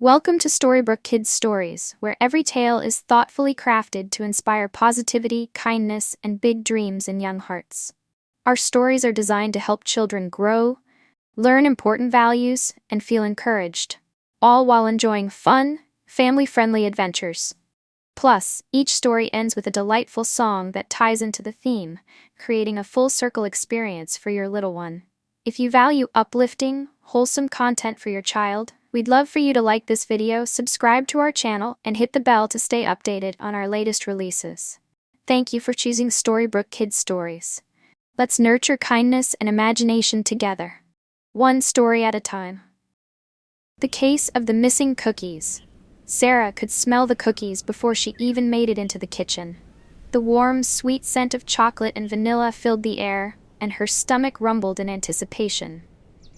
Welcome to Storybrooke Kids Stories, where every tale is thoughtfully crafted to inspire positivity, kindness, and big dreams in young hearts. Our stories are designed to help children grow, learn important values, and feel encouraged, all while enjoying fun, family-friendly adventures. Plus, each story ends with a delightful song that ties into the theme, creating a full-circle experience for your little one. If you value uplifting, wholesome content for your child, we'd love for you to like this video, subscribe to our channel, and hit the bell to stay updated on our latest releases. Thank you for choosing Storybrooke Kids Stories. Let's nurture kindness and imagination together. One story at a time. The case of the missing cookies. Sarah could smell the cookies before she even made it into the kitchen. The warm, sweet scent of chocolate and vanilla filled the air, and her stomach rumbled in anticipation.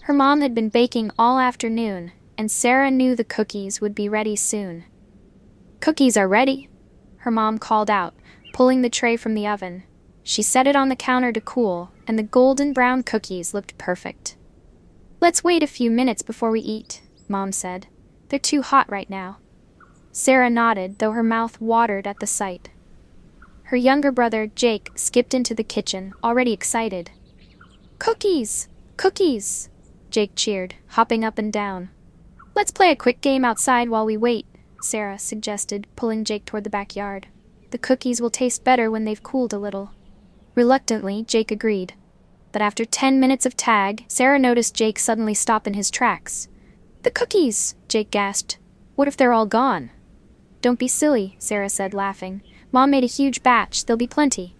Her mom had been baking all afternoon, and Sarah knew the cookies would be ready soon. "Cookies are ready," her mom called out, pulling the tray from the oven. She set it on the counter to cool, and the golden brown cookies looked perfect. "Let's wait a few minutes before we eat," Mom said. "They're too hot right now." Sarah nodded, though her mouth watered at the sight. Her younger brother, Jake, skipped into the kitchen, already excited. "Cookies! Cookies!" Jake cheered, hopping up and down. "Let's play a quick game outside while we wait," Sarah suggested, pulling Jake toward the backyard. "The cookies will taste better when they've cooled a little." Reluctantly, Jake agreed. But after 10 minutes of tag, Sarah noticed Jake suddenly stop in his tracks. "The cookies!" Jake gasped. "What if they're all gone?" "Don't be silly," Sarah said, laughing. "Mom made a huge batch, there'll be plenty."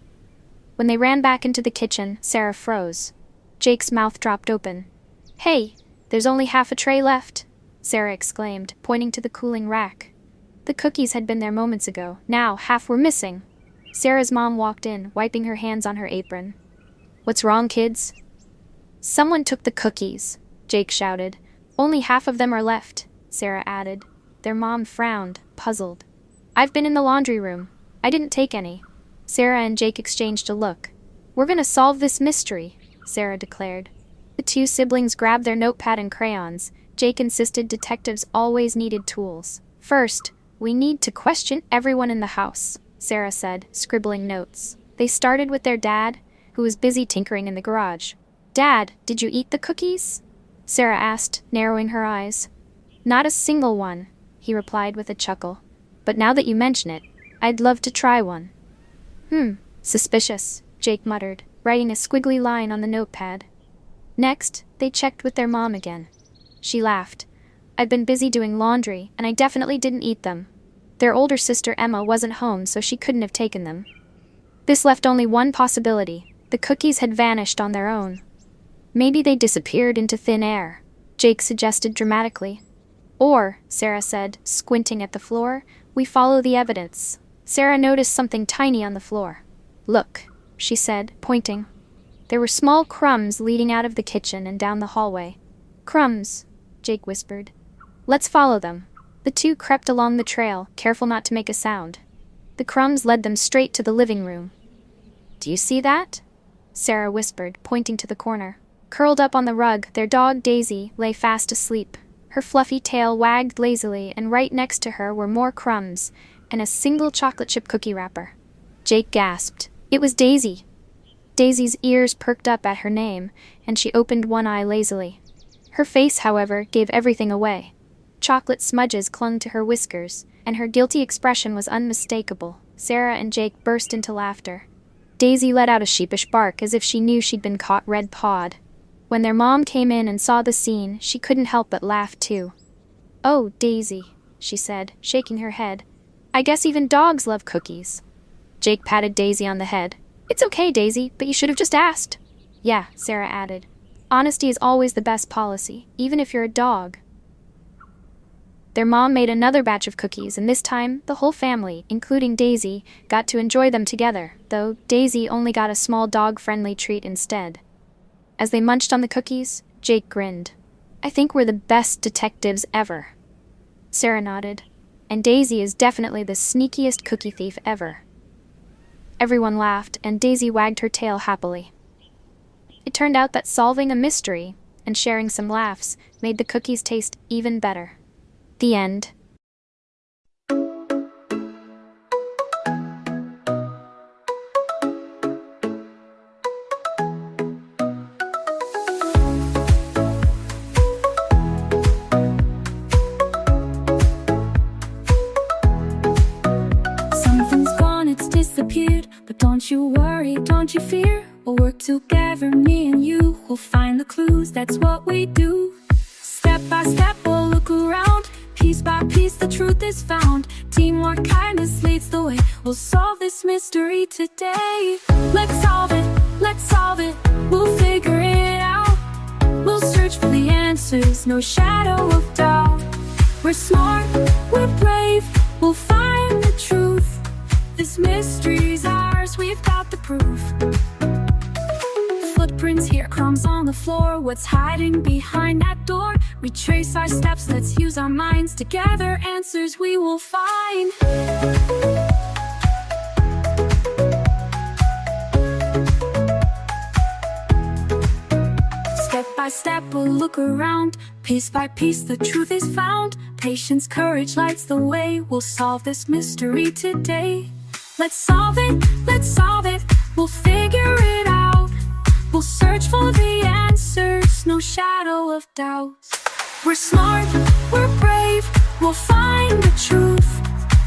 When they ran back into the kitchen, Sarah froze. Jake's mouth dropped open. "Hey, there's only half a tray left," Sarah exclaimed, pointing to the cooling rack. The cookies had been there moments ago. Now, half were missing. Sarah's mom walked in, wiping her hands on her apron. "What's wrong, kids?" "Someone took the cookies," Jake shouted. "Only half of them are left," Sarah added. Their mom frowned, puzzled. "I've been in the laundry room. I didn't take any." Sarah and Jake exchanged a look. "We're gonna solve this mystery," Sarah declared. The two siblings grabbed their notepad and crayons. Jake insisted detectives always needed tools. "First, we need to question everyone in the house," Sarah said, scribbling notes. They started with their dad, who was busy tinkering in the garage. "Dad, did you eat the cookies?" Sarah asked, narrowing her eyes. "Not a single one," he replied with a chuckle. "But now that you mention it, I'd love to try one." Suspicious," Jake muttered, writing a squiggly line on the notepad. Next, they checked with their mom again. She laughed. "I've been busy doing laundry, and I definitely didn't eat them. Their older sister Emma wasn't home, so she couldn't have taken them." This left only one possibility. The cookies had vanished on their own. "Maybe they disappeared into thin air," Jake suggested dramatically. "Or," Sarah said, squinting at the floor, "we follow the evidence." Sarah noticed something tiny on the floor. "Look," she said, pointing. There were small crumbs leading out of the kitchen and down the hallway. "Crumbs," Jake whispered. "Let's follow them." The two crept along the trail, careful not to make a sound. The crumbs led them straight to the living room. "Do you see that?" Sarah whispered, pointing to the corner. Curled up on the rug, their dog Daisy lay fast asleep. Her fluffy tail wagged lazily, and right next to her were more crumbs and a single chocolate chip cookie wrapper. Jake gasped. It was Daisy. Daisy's ears perked up at her name, and she opened one eye lazily. Her face, however, gave everything away. Chocolate smudges clung to her whiskers, and her guilty expression was unmistakable. Sarah and Jake burst into laughter. Daisy let out a sheepish bark as if she knew she'd been caught red-pawed. When their mom came in and saw the scene, she couldn't help but laugh too. "Oh, Daisy," she said, shaking her head. "I guess even dogs love cookies." Jake patted Daisy on the head. "It's okay, Daisy, but you should have just asked." "Yeah," Sarah added. "Honesty is always the best policy, even if you're a dog." Their mom made another batch of cookies, and this time, the whole family, including Daisy, got to enjoy them together, though Daisy only got a small dog-friendly treat instead. As they munched on the cookies, Jake grinned. "I think we're the best detectives ever." Sarah nodded. "And Daisy is definitely the sneakiest cookie thief ever." Everyone laughed, and Daisy wagged her tail happily. It turned out that solving a mystery and sharing some laughs made the cookies taste even better. The end. Something's gone, it's disappeared, but don't you worry, don't you fear. We'll work together, me and you. We'll find the clues, that's what we do. Step by step, we'll look around. Piece by piece, the truth is found. Teamwork, kindness leads the way. We'll solve this mystery today. Let's solve it, let's solve it. We'll figure it out. We'll search for the answers, no shadow of doubt. We're smart, we're brave, we'll find the truth. This mystery's ours, we've got the proof. Footprints here, crumbs on the floor. What's hiding behind that door? Retrace our steps, let's use our minds. Together, answers we will find. Step by step, we'll look around. Piece by piece, the truth is found. Patience, courage lights the way. We'll solve this mystery today. Let's solve it, let's solve it. We'll figure it out. We'll search for the answers, no shadow of doubt. We're smart, we're brave, we'll find the truth.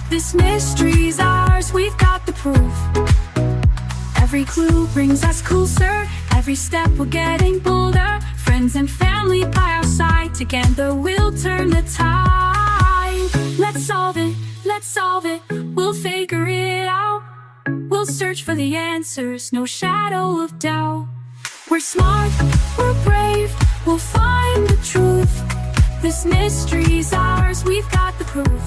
This mystery's ours, we've got the proof. Every clue brings us closer. Every step we're getting bolder. Friends and family by our side. Together we'll turn the tide. Let's solve it, let's solve it. We'll figure it out. We'll search for the answers, no shadow of doubt. We're smart, we're brave, we'll find the truth. This mystery's ours, we've got the proof.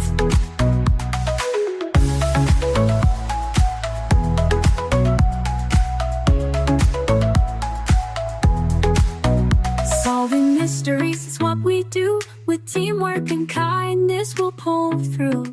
Solving mysteries is what we do. With teamwork and kindness, we'll pull through.